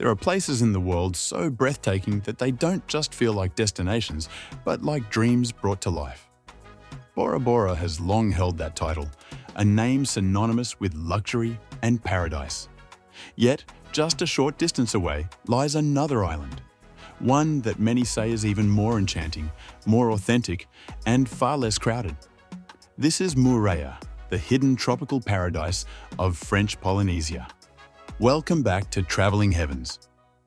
There are places in the world so breathtaking that they don't just feel like destinations, but like dreams brought to life. Bora Bora has long held that title, a name synonymous with luxury and paradise. Yet, just a short distance away lies another island, one that many say is even more enchanting, more authentic, and far less crowded. This is Moorea, the hidden tropical paradise of French Polynesia. Welcome back to Traveling Heavens.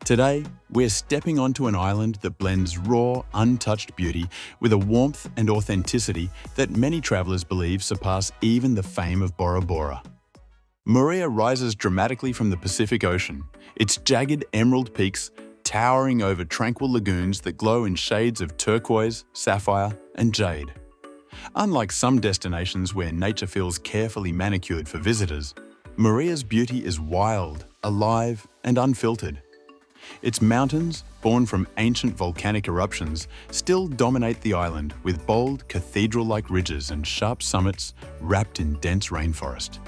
Today, we're stepping onto an island that blends raw, untouched beauty with a warmth and authenticity that many travelers believe surpass even the fame of Bora Bora. Moorea rises dramatically from the Pacific Ocean, its jagged emerald peaks towering over tranquil lagoons that glow in shades of turquoise, sapphire, and jade. Unlike some destinations where nature feels carefully manicured for visitors, Moorea's beauty is wild, alive, and unfiltered. Its mountains, born from ancient volcanic eruptions, still dominate the island with bold, cathedral-like ridges and sharp summits wrapped in dense rainforest.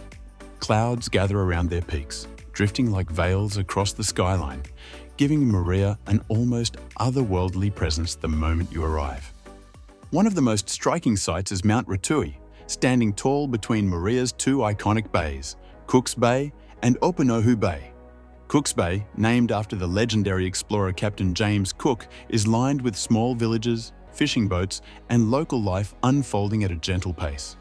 Clouds gather around their peaks, drifting like veils across the skyline, giving Moorea an almost otherworldly presence the moment you arrive. One of the most striking sights is Mount Ratui, standing tall between Moorea's two iconic bays, Cook's Bay and Opunohu Bay. Cook's Bay, named after the legendary explorer Captain James Cook, is lined with small villages, fishing boats, and local life unfolding at a gentle pace.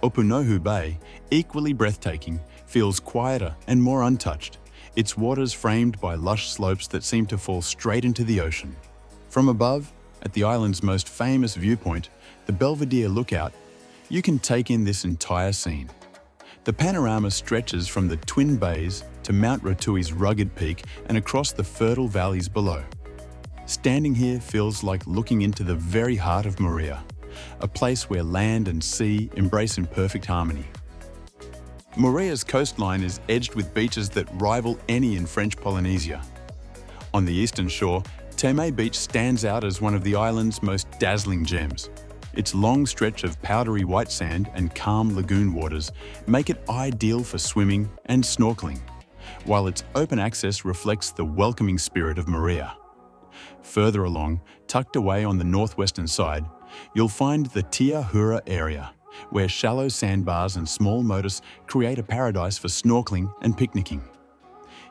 Opunohu Bay, equally breathtaking, feels quieter and more untouched, its waters framed by lush slopes that seem to fall straight into the ocean. From above, at the island's most famous viewpoint, the Belvedere Lookout, you can take in this entire scene. The panorama stretches from the twin bays to Mount Ratui's rugged peak and across the fertile valleys below. Standing here feels like looking into the very heart of Moorea, a place where land and sea embrace in perfect harmony. Moorea's coastline is edged with beaches that rival any in French Polynesia. On the eastern shore, Teme Beach stands out as one of the island's most dazzling gems. Its long stretch of powdery white sand and calm lagoon waters make it ideal for swimming and snorkeling, while its open access reflects the welcoming spirit of Moorea. Further along, tucked away on the northwestern side, you'll find the Tia Hura area, where shallow sandbars and small motus create a paradise for snorkeling and picnicking.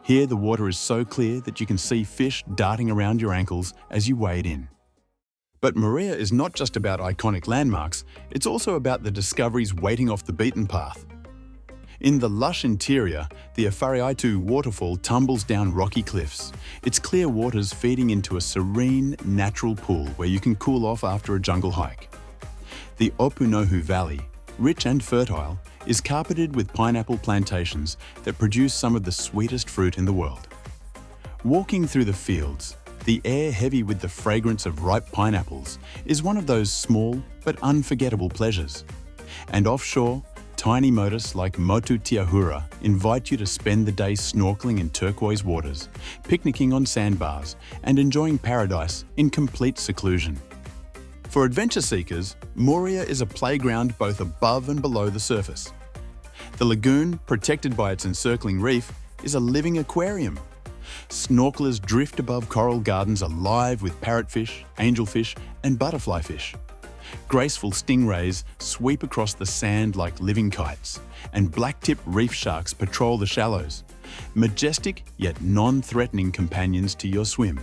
Here, the water is so clear that you can see fish darting around your ankles as you wade in. But Moorea is not just about iconic landmarks, it's also about the discoveries waiting off the beaten path. In the lush interior, the Awhariaitu waterfall tumbles down rocky cliffs, its clear waters feeding into a serene, natural pool where you can cool off after a jungle hike. The Opunohu Valley, rich and fertile, is carpeted with pineapple plantations that produce some of the sweetest fruit in the world. Walking through the fields, the air heavy with the fragrance of ripe pineapples is one of those small but unforgettable pleasures. And offshore, tiny motus like Motu Tiahura invite you to spend the day snorkeling in turquoise waters, picnicking on sandbars, and enjoying paradise in complete seclusion. For adventure seekers, Moorea is a playground both above and below the surface. The lagoon, protected by its encircling reef, is a living aquarium. Snorkelers drift above coral gardens alive with parrotfish, angelfish, and butterfly fish. Graceful stingrays sweep across the sand like living kites, and black-tipped reef sharks patrol the shallows, majestic yet non-threatening companions to your swim.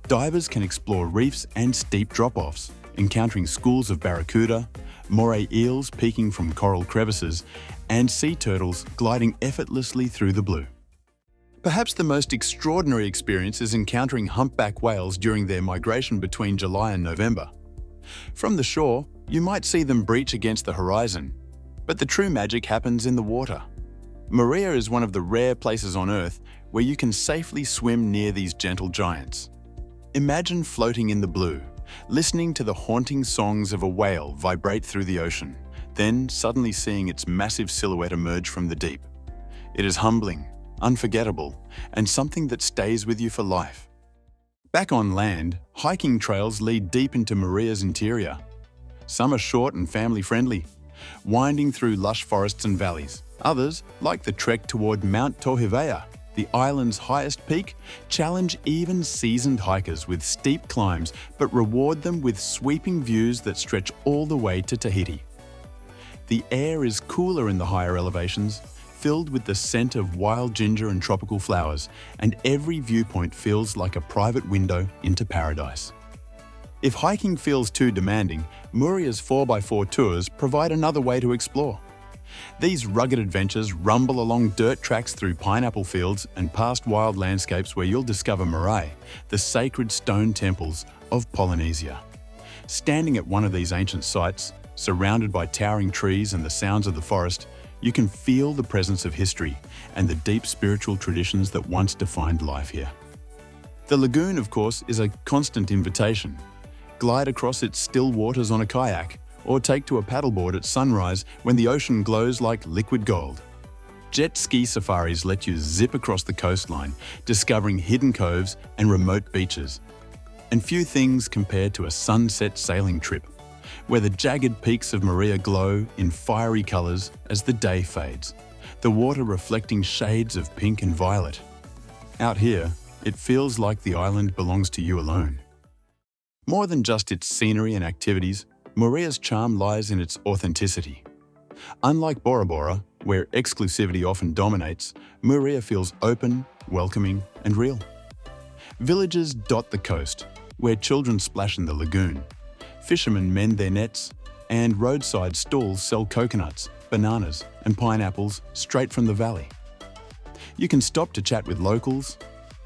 Divers can explore reefs and steep drop-offs, encountering schools of barracuda, moray eels peeking from coral crevices, and sea turtles gliding effortlessly through the blue. Perhaps the most extraordinary experience is encountering humpback whales during their migration between July and November. From the shore, you might see them breach against the horizon, but the true magic happens in the water. Moorea is one of the rare places on Earth where you can safely swim near these gentle giants. Imagine floating in the blue, listening to the haunting songs of a whale vibrate through the ocean, then suddenly seeing its massive silhouette emerge from the deep. It is humbling, unforgettable, and something that stays with you for life. Back on land, hiking trails lead deep into Moorea's interior. Some are short and family-friendly, winding through lush forests and valleys. Others, like the trek toward Mount Tohivea, the island's highest peak, challenge even seasoned hikers with steep climbs but reward them with sweeping views that stretch all the way to Tahiti. The air is cooler in the higher elevations, filled with the scent of wild ginger and tropical flowers, and every viewpoint feels like a private window into paradise. If hiking feels too demanding, Moorea's 4x4 tours provide another way to explore. These rugged adventures rumble along dirt tracks through pineapple fields and past wild landscapes where you'll discover Moorea, the sacred stone temples of Polynesia. Standing at one of these ancient sites, surrounded by towering trees and the sounds of the forest, you can feel the presence of history and the deep spiritual traditions that once defined life here. The lagoon, of course, is a constant invitation. Glide across its still waters on a kayak, or take to a paddleboard at sunrise when the ocean glows like liquid gold. Jet ski safaris let you zip across the coastline, discovering hidden coves and remote beaches. And few things compare to a sunset sailing trip, where the jagged peaks of Moorea glow in fiery colours as the day fades, the water reflecting shades of pink and violet. Out here, it feels like the island belongs to you alone. More than just its scenery and activities, Moorea's charm lies in its authenticity. Unlike Bora Bora, where exclusivity often dominates, Moorea feels open, welcoming, and real. Villages dot the coast, where children splash in the lagoon. Fishermen mend their nets, and roadside stalls sell coconuts, bananas, and pineapples straight from the valley. You can stop to chat with locals,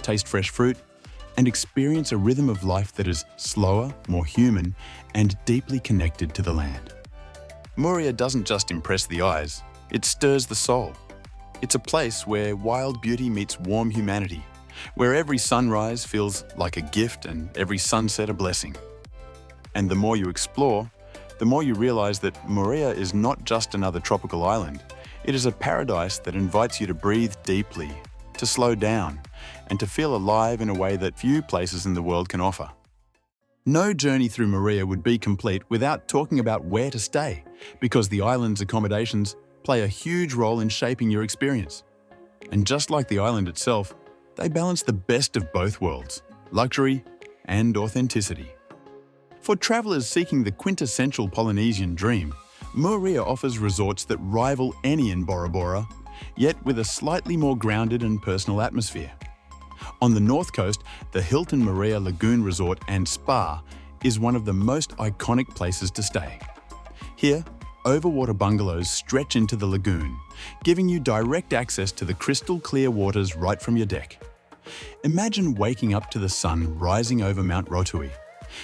taste fresh fruit, and experience a rhythm of life that is slower, more human, and deeply connected to the land. Moorea doesn't just impress the eyes, it stirs the soul. It's a place where wild beauty meets warm humanity, where every sunrise feels like a gift and every sunset a blessing. And the more you explore, the more you realize that Moorea is not just another tropical island. It is a paradise that invites you to breathe deeply, to slow down, and to feel alive in a way that few places in the world can offer. No journey through Moorea would be complete without talking about where to stay, because the island's accommodations play a huge role in shaping your experience. And just like the island itself, they balance the best of both worlds, luxury and authenticity. For travelers seeking the quintessential Polynesian dream, Moorea offers resorts that rival any in Bora Bora, yet with a slightly more grounded and personal atmosphere. On the north coast, the Hilton Moorea Lagoon Resort and Spa is one of the most iconic places to stay. Here, overwater bungalows stretch into the lagoon, giving you direct access to the crystal-clear waters right from your deck. Imagine waking up to the sun rising over Mount Rotui,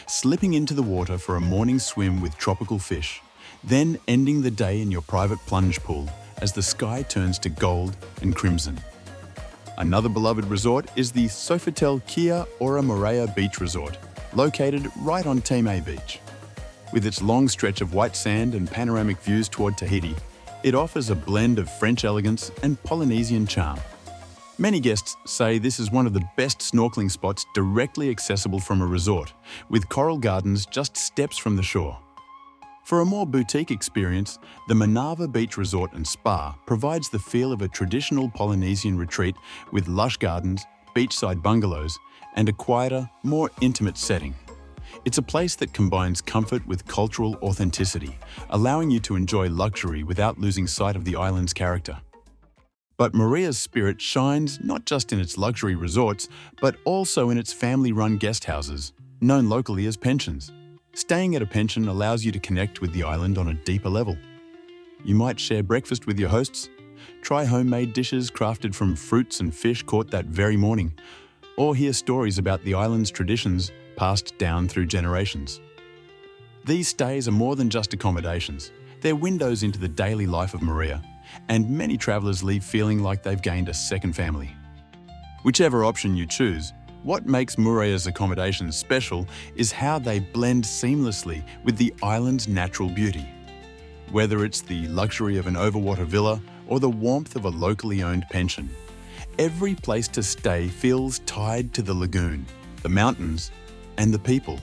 slipping into the water for a morning swim with tropical fish, then ending the day in your private plunge pool as the sky turns to gold and crimson. Another beloved resort is the Sofitel Kia Ora Moorea Beach Resort, located right on Teme Beach. With its long stretch of white sand and panoramic views toward Tahiti, it offers a blend of French elegance and Polynesian charm. Many guests say this is one of the best snorkeling spots directly accessible from a resort, with coral gardens just steps from the shore. For a more boutique experience, the Manava Beach Resort and Spa provides the feel of a traditional Polynesian retreat with lush gardens, beachside bungalows, and a quieter, more intimate setting. It's a place that combines comfort with cultural authenticity, allowing you to enjoy luxury without losing sight of the island's character. But Moorea's spirit shines not just in its luxury resorts, but also in its family-run guest houses, known locally as pensions. Staying at a pension allows you to connect with the island on a deeper level. You might share breakfast with your hosts, try homemade dishes crafted from fruits and fish caught that very morning, or hear stories about the island's traditions passed down through generations. These stays are more than just accommodations. They're windows into the daily life of Moorea, and many travellers leave feeling like they've gained a second family. Whichever option you choose, what makes Moorea's accommodations special is how they blend seamlessly with the island's natural beauty. Whether it's the luxury of an overwater villa or the warmth of a locally owned pension, every place to stay feels tied to the lagoon, the mountains, and the people.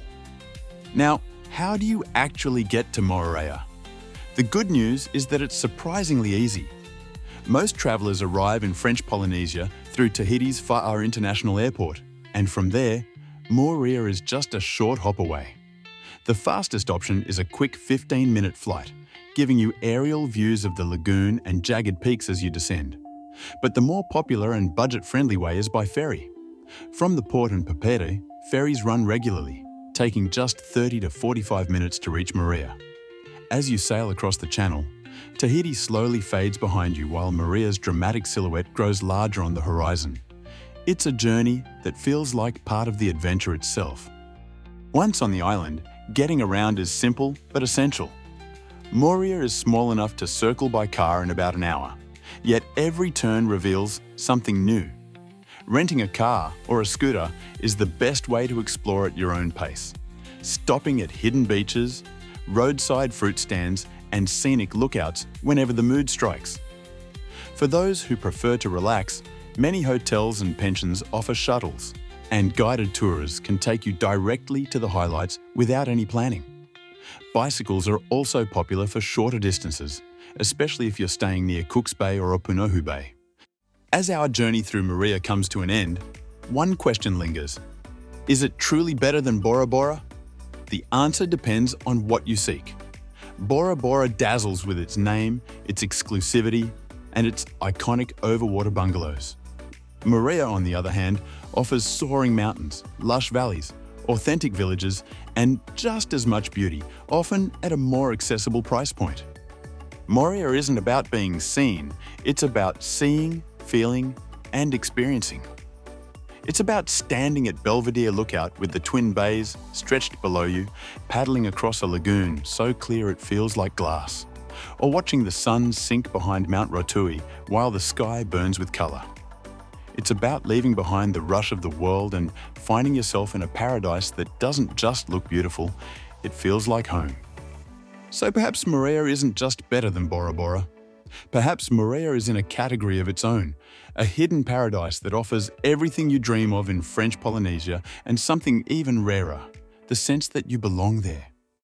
Now, how do you actually get to Moorea? The good news is that it's surprisingly easy. Most travellers arrive in French Polynesia through Tahiti's Fa'a International Airport, and from there, Moorea is just a short hop away. The fastest option is a quick 15-minute flight, giving you aerial views of the lagoon and jagged peaks as you descend. But the more popular and budget-friendly way is by ferry. From the port in Papere, ferries run regularly, taking just 30 to 45 minutes to reach Moorea. As you sail across the channel, Tahiti slowly fades behind you while Moorea's dramatic silhouette grows larger on the horizon. It's a journey that feels like part of the adventure itself. Once on the island, getting around is simple but essential. Moorea is small enough to circle by car in about an hour, yet every turn reveals something new. Renting a car or a scooter is the best way to explore at your own pace, stopping at hidden beaches, roadside fruit stands, and scenic lookouts whenever the mood strikes. For those who prefer to relax, many hotels and pensions offer shuttles, and guided tours can take you directly to the highlights without any planning. Bicycles are also popular for shorter distances, especially if you're staying near Cook's Bay or Opunohu Bay. As our journey through Moorea comes to an end, one question lingers. Is it truly better than Bora Bora? The answer depends on what you seek. Bora Bora dazzles with its name, its exclusivity, and its iconic overwater bungalows. Moorea, on the other hand, offers soaring mountains, lush valleys, authentic villages, and just as much beauty, often at a more accessible price point. Moorea isn't about being seen, it's about seeing, feeling, and experiencing. It's about standing at Belvedere Lookout with the twin bays stretched below you, paddling across a lagoon so clear it feels like glass, or watching the sun sink behind Mount Rotui while the sky burns with colour. It's about leaving behind the rush of the world and finding yourself in a paradise that doesn't just look beautiful, it feels like home. So perhaps Moorea isn't just better than Bora Bora. Perhaps Moorea is in a category of its own, a hidden paradise that offers everything you dream of in French Polynesia and something even rarer, the sense that you belong there.